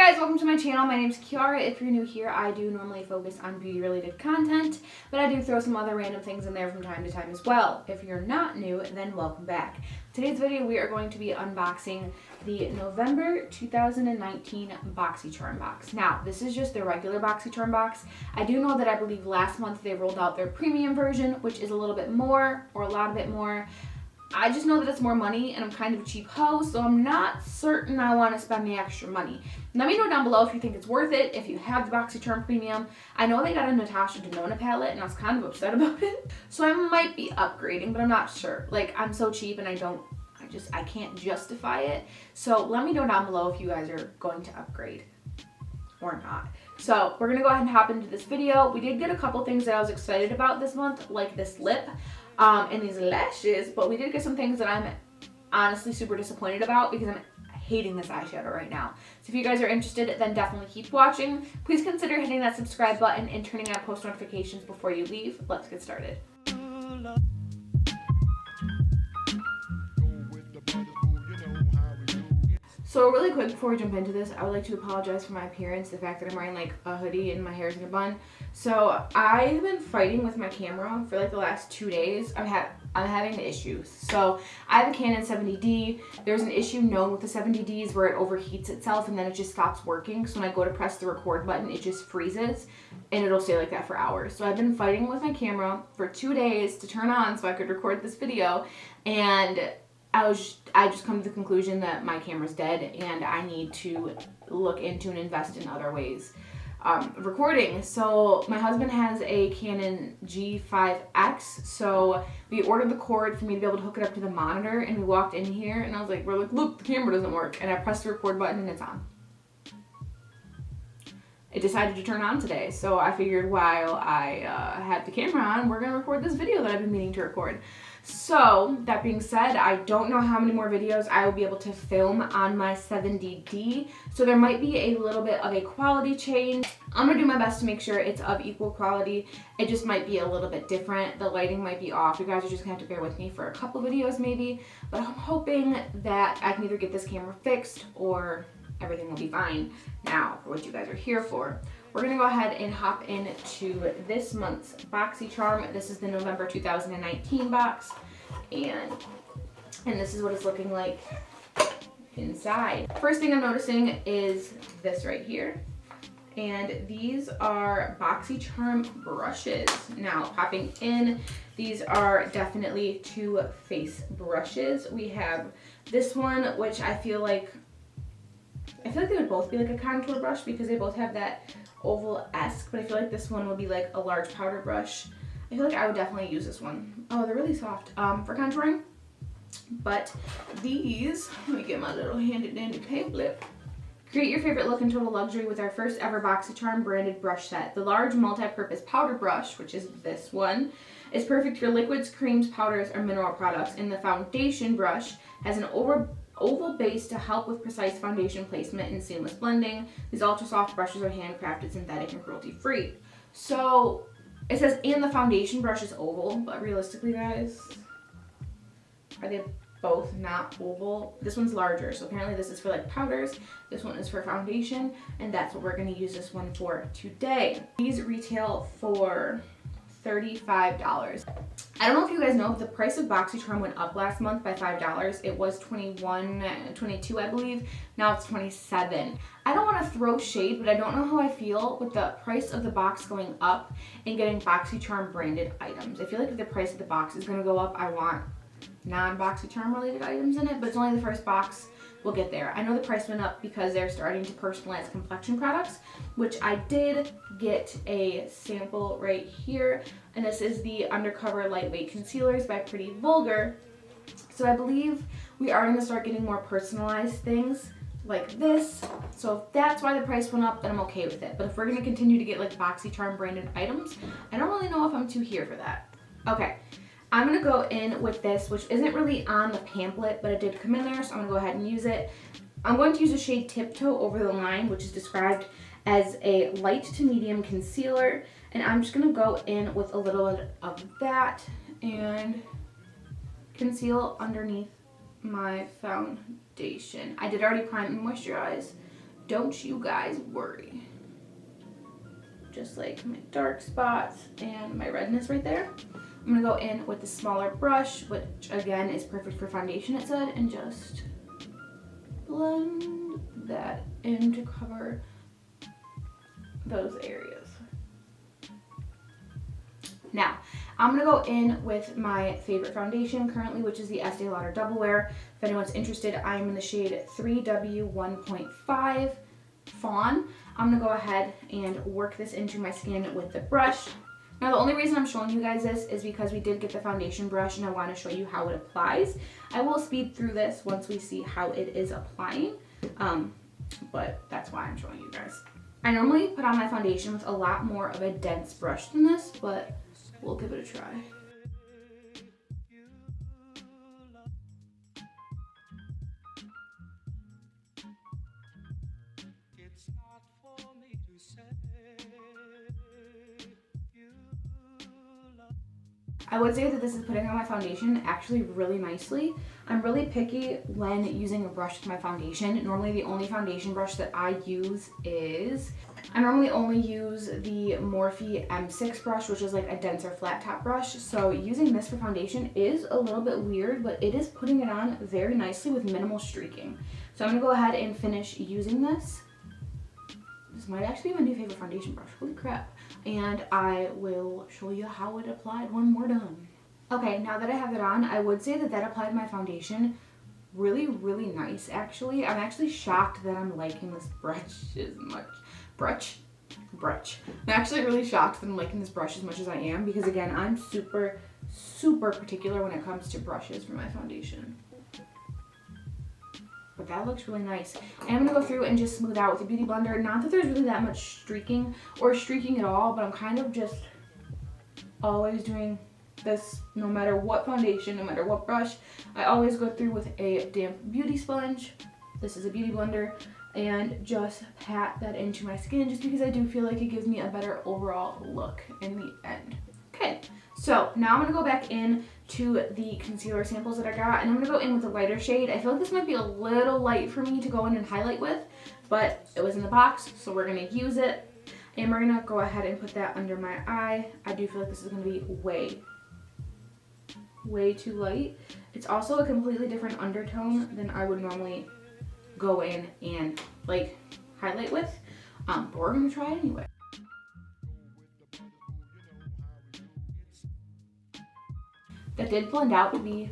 guys, welcome to my channel. My name is Kiara. If you're new here, I do normally focus on beauty related content, but I do throw some other random things in there from time to time as well. If you're not new, then welcome back. Today's video we are going to be unboxing the November 2019 Boxycharm box. Now, this is just the regular Boxycharm box. I do know that I believe last month they rolled out their premium version, which is a little bit more, or a lot bit more. I just know that it's more money and I'm kind of a cheap hoe, so I'm not certain I want to spend the extra money. Let me know down below if you think it's worth it, if you have the Boxycharm Premium. I know they got a Natasha Denona palette and I was kind of upset about it, so I might be upgrading, but I'm not sure. Like, I'm so cheap and I can't justify it. So let me know down below if you guys are going to upgrade or not. So we're going to go ahead and hop into this video. We did get a couple things that I was excited about this month, like this lip. And these lashes, but we did get some things that I'm honestly super disappointed about because I'm hating this eyeshadow right now. So if you guys are interested, then definitely keep watching. Please consider hitting that subscribe button and turning on post notifications before you leave. Let's get started. So really quick before we jump into this, I would like to apologize for my appearance, the fact that I'm wearing like a hoodie and my hair's in a bun. So I've been fighting with my camera for like the last 2 days. I'm having issues. So I have a Canon 70D. There's an issue known with the 70Ds where it overheats itself and then it just stops working. So when I go to press the record button, it just freezes and it'll stay like that for hours. So I've been fighting with my camera for 2 days to turn on so I could record this video, and I just come to the conclusion that my camera's dead and I need to look into and invest in other ways of recording. So my husband has a Canon G5X, so we ordered the cord for me to be able to hook it up to the monitor, and we walked in here and I was like, look, the camera doesn't work, and I pressed the record button and it's on. It decided to turn on today, so I figured while I had the camera on, we're gonna record this video that I've been meaning to record. So, that being said, I don't know how many more videos I will be able to film on my 70D, so there might be a little bit of a quality change. I'm gonna do my best to make sure it's of equal quality. It just might be a little bit different. The lighting might be off. You guys are just gonna have to bear with me for a couple videos maybe, but I'm hoping that I can either get this camera fixed or everything will be fine. Now, for what you guys are here for, we're gonna go ahead and hop into this month's Boxycharm. This is the November 2019 box, and this is what it's looking like inside. First thing I'm noticing is this right here, and these are Boxycharm brushes. Now, popping in, these are definitely two face brushes. We have this one, which I feel like they would both be like a contour brush because they both have that oval-esque, but I feel like this one would be like a large powder brush. I feel like I would definitely use this one. Oh, they're really soft for contouring. But these, let me get my little handy dandy pamphlet. Create your favorite look in total luxury with our first ever Boxycharm branded brush set. The large multi-purpose powder brush, which is this one, is perfect for liquids, creams, powders, or mineral products, and the foundation brush has an oval base to help with precise foundation placement and seamless blending. These ultra soft brushes are handcrafted, synthetic, and cruelty free. So it says, and the foundation brush is oval, but realistically, guys, are they both not oval? This one's larger, so apparently this is for like powders, this one is for foundation, and that's what we're going to use this one for today. These retail for $35. I don't know if you guys know, but the price of Boxycharm went up last month by $5. It was $22, I believe. Now it's $27. I don't want to throw shade, but I don't know how I feel with the price of the box going up and getting Boxycharm branded items. I feel like if the price of the box is going to go up, I want non-Boxycharm related items in it, but it's only the first box. We'll get there. I know the price went up because they're starting to personalize complexion products, which I did get a sample right here, and this is the Undercover Lightweight Concealers by Pretty Vulgar. So I believe we are going to start getting more personalized things like this. So if that's why the price went up, then I'm okay with it. But if we're going to continue to get like Boxycharm branded items, I don't really know if I'm too here for that. Okay. I'm going to go in with this, which isn't really on the pamphlet, but it did come in there, so I'm going to go ahead and use it. I'm going to use a shade Tiptoe Over the Line, which is described as a light to medium concealer, and I'm just going to go in with a little bit of that and conceal underneath my foundation. I did already prime and moisturize, Don't you guys worry. Just like my dark spots and my redness right there. I'm gonna go in with the smaller brush, which again is perfect for foundation, it said, and just blend that in to cover those areas. Now, I'm gonna go in with my favorite foundation currently, which is the Estee Lauder Double Wear. If anyone's interested, I'm in the shade 3W 1.5 Fawn. I'm gonna go ahead and work this into my skin with the brush. Now, the only reason I'm showing you guys this is because we did get the foundation brush and I want to show you how it applies. I will speed through this once we see how it is applying, but that's why I'm showing you guys. I normally put on my foundation with a lot more of a dense brush than this, but we'll give it a try. I would say that this is putting on my foundation actually really nicely. I'm really picky when using a brush with my foundation. Normally the only foundation brush that I use is, I normally only use the Morphe M6 brush, which is like a denser flat top brush. So using this for foundation is a little bit weird, but it is putting it on very nicely with minimal streaking. So I'm gonna go ahead and finish using this. This might actually be my new favorite foundation brush, holy crap. And I will show you how it applied when we're done. Okay, now that I have it on, I would say that that applied my foundation really, really nice actually. I'm actually shocked that I'm liking this brush as much. Brush. I'm actually really shocked that I'm liking this brush as much as I am because again, I'm super, super particular when it comes to brushes for my foundation. But that looks really nice. I'm going to go through and just smooth out with a beauty blender. Not that there's really that much streaking or streaking at all, but I'm kind of just always doing this no matter what foundation, no matter what brush. I always go through with a damp beauty sponge. This is a beauty blender. And just pat that into my skin just because I do feel like it gives me a better overall look in the end. Okay, so now I'm going to go back in to the concealer samples that I got, and I'm going to go in with a lighter shade. I feel like this might be a little light for me to go in and highlight with, but it was in the box, so we're going to use it. And we're going to go ahead and put that under my eye. I do feel like this is going to be way too light. It's also a completely different undertone than I would normally go in and like highlight with, but we're going to try it anyway. That did blend out to be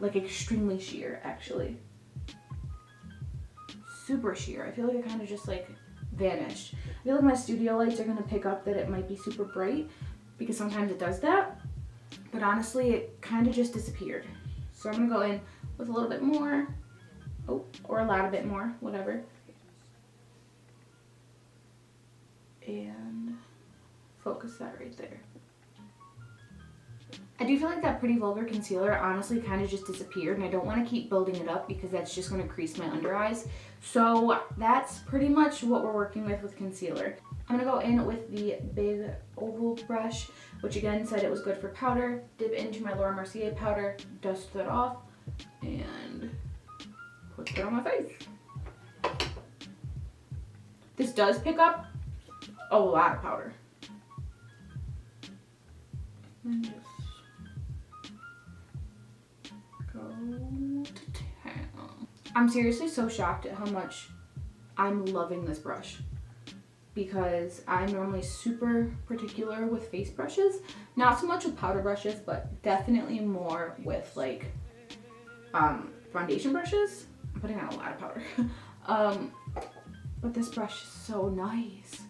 like extremely sheer, actually. Super sheer. I feel like it kind of just like vanished. I feel like my studio lights are going to pick up that it might be super bright because sometimes it does that. But honestly, it kind of just disappeared. So I'm going to go in with a little bit more. Oh, or a lot of bit more, whatever. And focus that right there. I do feel like that Pretty Vulgar concealer honestly kind of just disappeared, and I don't want to keep building it up because that's just going to crease my under eyes. So that's pretty much what we're working with concealer. I'm going to go in with the big oval brush, which again said it was good for powder. Dip into my Laura Mercier powder, dust that off, and put it on my face. This does pick up a lot of powder. And just go to town. I'm seriously so shocked at how much I'm loving this brush because I'm normally super particular with face brushes. Not so much with powder brushes, but definitely more with like foundation brushes. I'm putting on a lot of powder. But this brush is so nice.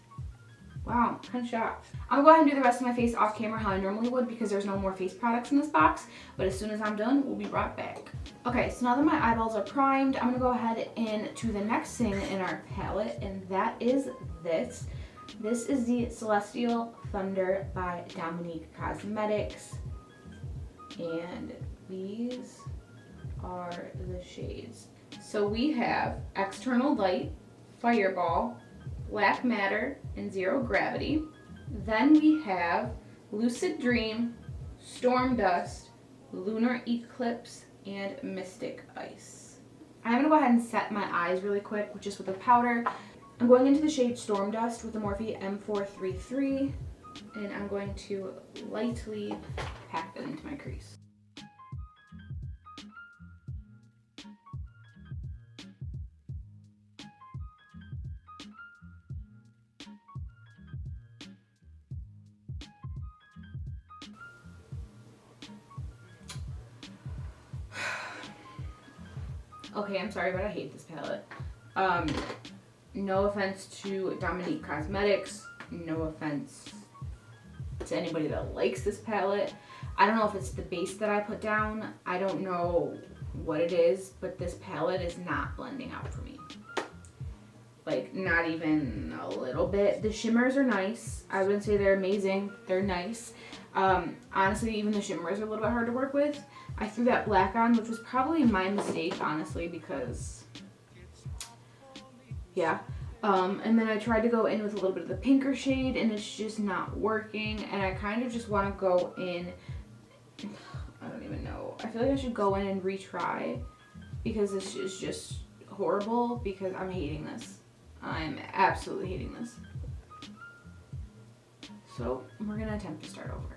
Wow, kind of shocked. I'm gonna go ahead and do the rest of my face off camera how I normally would because there's no more face products in this box. But as soon as I'm done, we'll be right back. Okay, so now that my eyeballs are primed, I'm gonna go ahead and to the next thing in our palette, and that is this. This is the Celestial Thunder by Dominique Cosmetics. And these are the shades. So we have External Light, Fireball, Black Matter, and Zero Gravity. Then we have Lucid Dream, Storm Dust, Lunar Eclipse, and Mystic Ice. I'm going to go ahead and set my eyes really quick just with a powder. I'm going into the shade Storm Dust with the Morphe M433, and I'm going to lightly pack that into my crease. Okay, I'm sorry, but I hate this palette. No offense to Dominique Cosmetics. No offense to anybody that likes this palette. I don't know if it's the base that I put down. I don't know what it is, but this palette is not blending out for me. Like, not even a little bit. The shimmers are nice. I wouldn't say they're amazing. They're nice. Honestly, even the shimmers are a little bit hard to work with. I threw that black on, which was probably my mistake, honestly, because, yeah. And then I tried to go in with a little bit of the pinker shade, and it's just not working. And I kind of just want to go in, I don't even know. I feel like I should go in and retry, because this is just horrible, because I'm hating this. I'm absolutely hating this. So we're going to attempt to start over.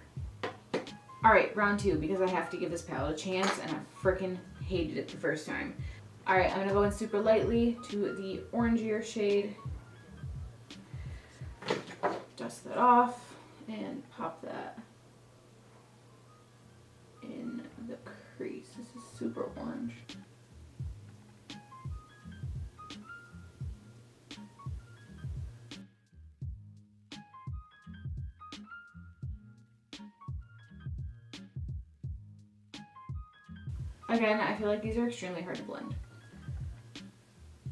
Alright, round 2, because I have to give this palette a chance, and I freaking hated it the first time. Alright, I'm going to go in super lightly to the orangier shade. Dust that off, and pop that in the crease. This is super orange. Again, I feel like these are extremely hard to blend.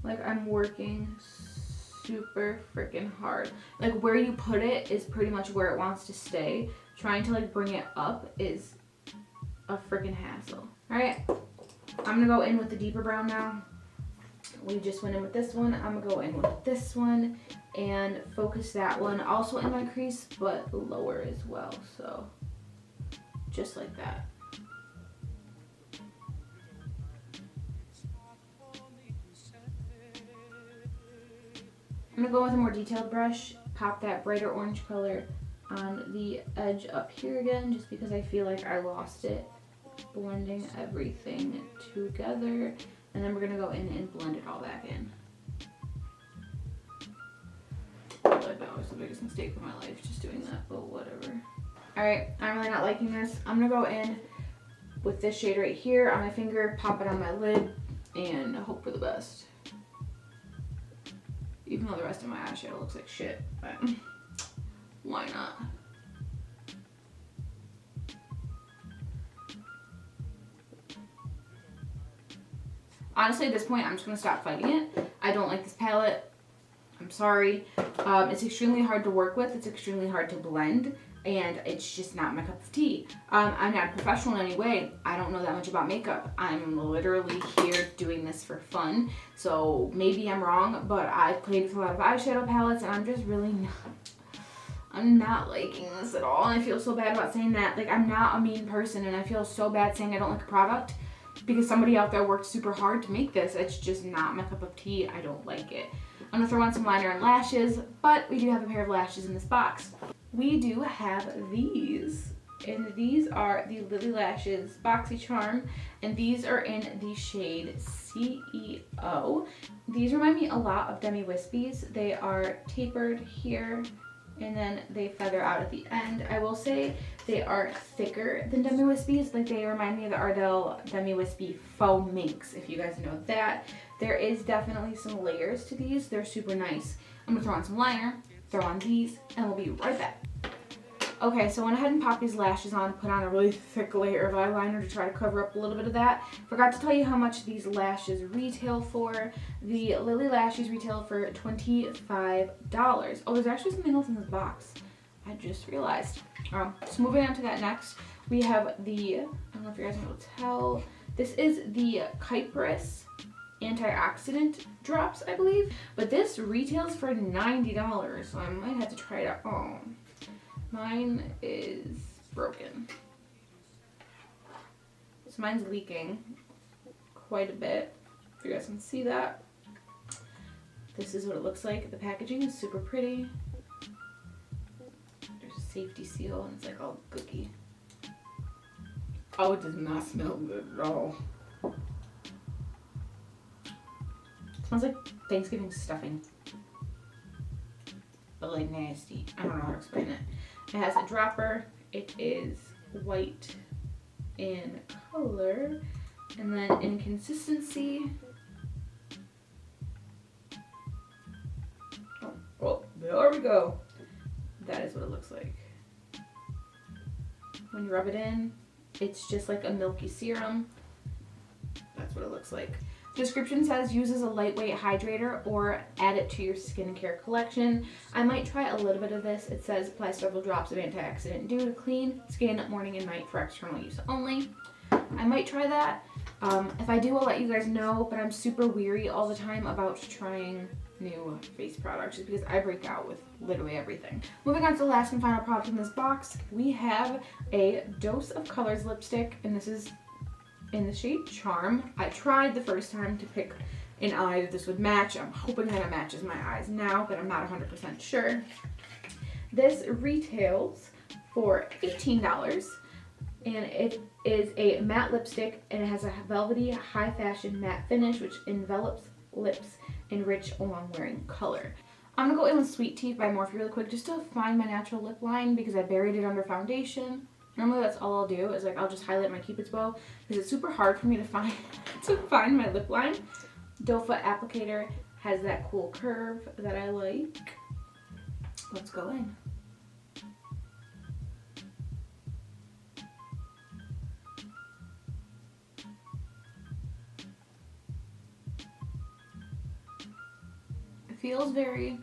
Like, I'm working super freaking hard. Like, where you put it is pretty much where it wants to stay. Trying to, like, bring it up is a freaking hassle. Alright, I'm gonna go in with the deeper brown now. We just went in with this one. I'm gonna go in with this one and focus that one also in my crease, but lower as well. So, just like that. I'm going to go with a more detailed brush, pop that brighter orange color on the edge up here again, just because I feel like I lost it blending everything together. And then we're going to go in and blend it all back in. I feel like that was the biggest mistake of my life, just doing that, but whatever. Alright, I'm really not liking this. I'm going to go in with this shade right here on my finger, pop it on my lid, and hope for the best. Even though the rest of my eyeshadow looks like shit, but why not? Honestly, at this point, I'm just going to stop fighting it. I don't like this palette. I'm sorry. It's extremely hard to work with. It's extremely hard to blend. And it's just not my cup of tea. I'm not a professional in any way. I don't know that much about makeup. I'm literally here doing this for fun. So maybe I'm wrong, but I've played with a lot of eyeshadow palettes, and I'm just really not... I'm not liking this at all. And I feel so bad about saying that. Like, I'm not a mean person, and I feel so bad saying I don't like a product because somebody out there worked super hard to make this. It's just not my cup of tea. I don't like it. I'm going to throw on some liner and lashes, but we do have a pair of lashes in this box. We do have these, and these are the Lily Lashes Boxycharm, and these are in the shade CEO. These remind me a lot of Demi Wispies. They are tapered here, and then they feather out at the end. I will say they are thicker than Demi Wispies. Like, they remind me of the Ardell Demi Wispy Faux Minx, if you guys know that. There is definitely some layers to these. They're super nice. I'm going to throw on some liner, throw on these, and we'll be right back. Okay, so I went ahead and popped these lashes on, put on a really thick layer of eyeliner to try to cover up a little bit of that. Forgot to tell you how much these lashes retail for. The Lily Lashes retail for $25. Oh, there's actually something else in this box. I just realized. So moving on to that next, we have the, I don't know if you guys can able to tell, this is the Kypris antioxidant drops, I believe. But this retails for $90, so I might have to try it out. Oh, mine is broken. So mine's leaking quite a bit. if you guys can see that. This is what it looks like. The packaging is super pretty. There's a safety seal and it's like all gooky. Oh, it does not smell good at all. It smells like Thanksgiving stuffing. But like nasty. I don't know how to explain it. It has a dropper. It is white in color. And then in consistency. Oh, there we go. That is what it looks like. When you rub it in, it's just like a milky serum. That's what it looks like. The description says use as a lightweight hydrator or add it to your skincare collection. I might try a little bit of this. It says apply several drops of antioxidant dew to clean skin morning and night for external use only. I might try that. If I do, I'll let you guys know, but I'm super weary all the time about trying new face products just because I break out with literally everything. Moving on to the last and final product in this box, we have a Dose of Colors lipstick, and this is in the shade Charm. I tried the first time to pick an eye that this would match. I'm hoping that it matches my eyes now, but I'm not 100% sure. This retails for $18, and it is a matte lipstick, and it has a velvety, high fashion matte finish which envelops lips in rich along wearing color. I'm gonna go in with Sweet Tea by Morphe really quick just to find my natural lip line because I buried it under foundation. Normally that's all I'll do is like I'll just highlight my Cupid's bow because it's super hard for me to find my lip line. Doe Foot applicator has that cool curve that I like. Let's go in. Feels very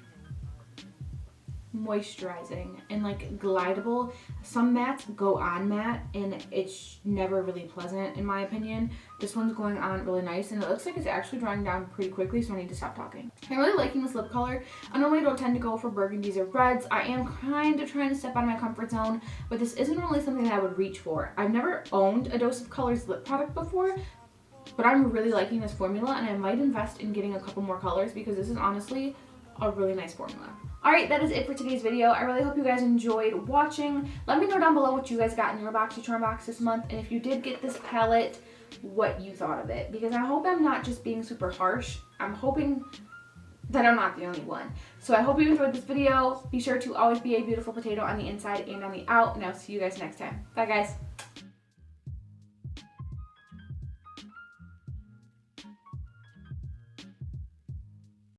moisturizing and like glidable. Some mattes go on matte and it's never really pleasant in my opinion. This one's going on really nice and it looks like it's actually drying down pretty quickly, so I need to stop talking. I'm really liking this lip color. I normally don't tend to go for burgundies or reds. I am kind of trying to step out of my comfort zone, but this isn't really something that I would reach for. I've never owned a Dose of Colors lip product before, but I'm really liking this formula and I might invest in getting a couple more colors because this is honestly a really nice formula. Alright, that is it for today's video. I really hope you guys enjoyed watching. Let me know down below what you guys got in your Boxycharm box this month, and if you did get this palette, what you thought of it. Because I hope I'm not just being super harsh. I'm hoping that I'm not the only one. So I hope you enjoyed this video. Be sure to always be a beautiful potato on the inside and on the out, and I'll see you guys next time. Bye guys.